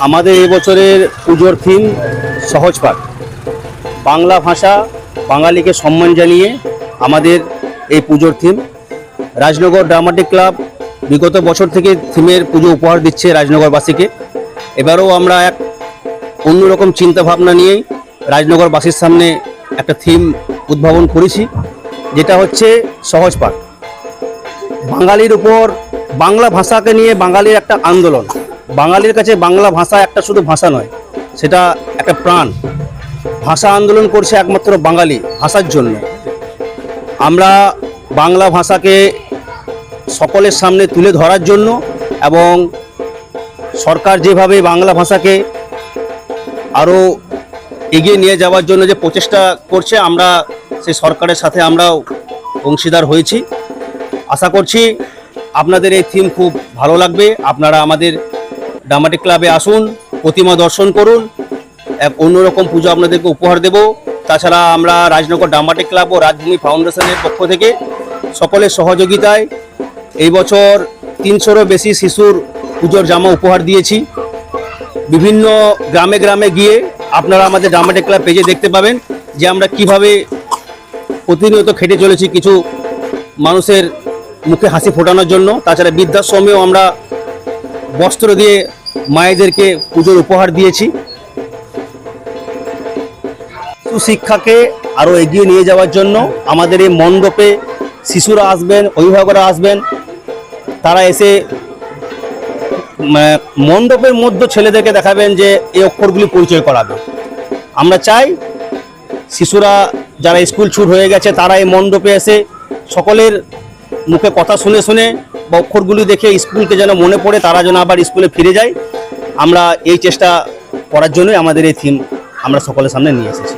আমাদের এই বছরের পুজোর থিম সহজ পাঠ। বাংলা ভাষা বাঙালিকে সম্মান জানিয়ে আমাদের এই পুজোর থিম। রাজনগর ড্রামাটিক ক্লাব বিগত বছর থেকে থিমের পুজো উপহার দিচ্ছে রাজনগরবাসীকে। এবারেও আমরা এক অন্যরকম চিন্তাভাবনা নিয়েই রাজনগরবাসীর সামনে একটা থিম উদ্ভাবন করেছি, যেটা হচ্ছে সহজ পাঠ। বাঙালির উপর বাংলা ভাষাকে নিয়ে বাঙালির একটা আন্দোলন। বাঙালির কাছে বাংলা ভাষা একটা শুধু ভাষা নয়, সেটা একটা প্রাণ। ভাষা আন্দোলন করছে একমাত্র বাঙালি ভাষার জন্য। আমরা বাংলা ভাষাকে সকলের সামনে তুলে ধরার জন্য এবং সরকার যেভাবে বাংলা ভাষাকে আরও এগিয়ে নিয়ে যাওয়ার জন্য যে প্রচেষ্টা করছে, আমরা সেই সরকারের সাথে আমরাও অংশীদার হয়েছি। আশা করছি আপনাদের এই থিম খুব ভালো লাগবে। আপনারা আমাদের ড্রামাটিক ক্লাবে আসুন, প্রতিমা দর্শন করুন, এক অন্যরকম পুজো আপনাদেরকে উপহার দেব। তাছাড়া আমরা রাজনগর ড্রামাটিক ক্লাব ও রাজভূমি ফাউন্ডেশনের পক্ষ থেকে সকলের সহযোগিতায় এই বছর 300-রও বেশি শিশুর পুজোর জামা উপহার দিয়েছি। বিভিন্ন গ্রামে গ্রামে গিয়ে আপনারা আমাদের ড্রামাটিক ক্লাব পেজে দেখতে পাবেন যে আমরা কিভাবে প্রতিনিয়ত খেটে চলেছি কিছু মানুষের মুখে হাসি ফোটানোর জন্য। তাছাড়া বৃদ্ধাশ্রমেও আমরা বস্ত্র দিয়ে মায়েদেরকে পুজোর উপহার দিয়েছি। শিক্ষাকে আরও এগিয়ে নিয়ে যাওয়ার জন্য আমাদের এই মণ্ডপে শিশুরা আসবেন, অভিভাবকরা আসবেন। তারা এসে মণ্ডপের মধ্যে ছেলেদেরকে দেখাবেন যে এই অক্ষরগুলি পরিচয় করাবে। আমরা চাই শিশুরা যারা স্কুল ছুট হয়ে গেছে তারা এই মণ্ডপে এসে সকলের মুখে কথা শুনে শুনে বা অক্ষরগুলি দেখে স্কুলকে যেন মনে পড়ে, তারা যেন আবার স্কুলে ফিরে যায়। আমরা এই চেষ্টা করার জন্যই আমাদের এই থিম আমরা সকলের সামনে নিয়ে এসেছি।